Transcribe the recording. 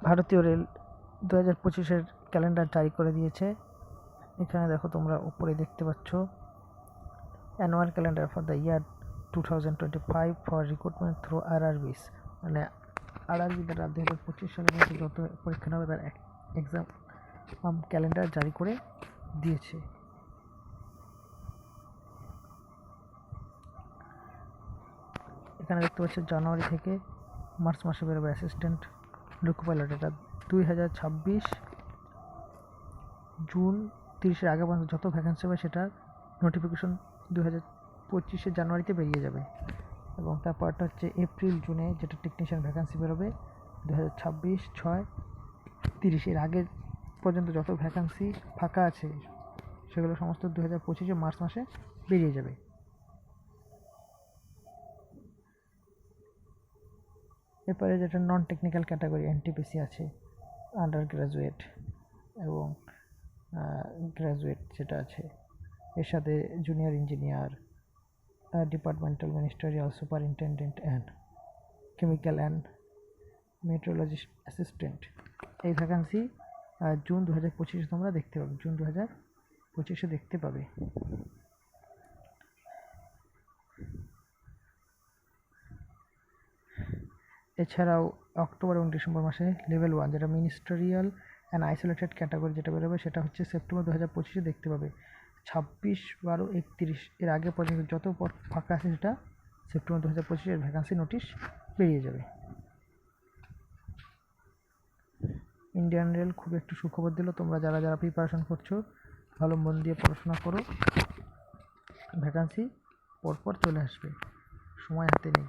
ভারতীয় rail 2025-এর calendar জারি করে দিয়েছে। এখানে দেখো তোমরা উপরে দেখতে পাচ্ছ annual calendar for the year 2025 for recruitment through RRBs, মানে আরআরবি দ্বারা 2025 সালের মধ্যে যত পরীক্ষা নেবে তার এক্সাম ক্যালেন্ডার জারি করে দিয়েছে। এখানে দেখতে পাচ্ছ জানুয়ারি থেকে মার্চ মাসে বেরোবে অ্যাসিস্ট্যান্ট লোকো পাইলট, এটা 2026 জুন 30-এর আগে পর্যন্ত যত ভ্যাকেন্সি হবে সেটার নোটিফিকেশন 2025 জানুয়ারিতে বেরিয়ে যাবে। এবং তারপরটা হচ্ছে এপ্রিল জুনে যেটা টেকনিশিয়ান ভ্যাকেন্সি বেরোবে 2026-6-30 এর আগে পর্যন্ত যত ভ্যাকেন্সি ফাঁকা আছে সেগুলো সমস্ত 2025 মার্চ মাসে বেরিয়ে যাবে। এরপরে যেটা নন টেকনিক্যাল ক্যাটাগরি এনটিপিসি আছে, আন্ডার গ্রাজুয়েট এবং গ্রাজুয়েট যেটা আছে, এর সাথে junior engineer, departmental ministerial superintendent and chemical and metrology assistant, এই ভ্যাকান্সি জুন 2025 তোমরা দেখতে পাবে, জুন 2025 দেখতে পাবে। এছাড়াও অক্টোবর এবং ডিসেম্বর মাসে লেভেল 1 যেটা মিনিস্টারিয়াল অ্যান্ড আইসোলেটেড ক্যাটাগরি যেটা বেরোবে সেটা হচ্ছে সেপ্টেম্বর 2025 দেখতে পাবে। 26, 12, 31 এর আগে পর্যন্ত যত পদ ফাঁকা আছে সেটা সেপ্টেম্বর 2025 এর ভ্যাকান্সি নোটিশ বেরিয়ে যাবে। ইন্ডিয়ান রেল খুব একটু সুখবর দিল, তোমরা যারা যারা প্রিপারেশন করছো ভালো মন দিয়ে পড়াশোনা করো, ভ্যাকান্সি পরপর চলে আসবে, সময় হাতে নেই।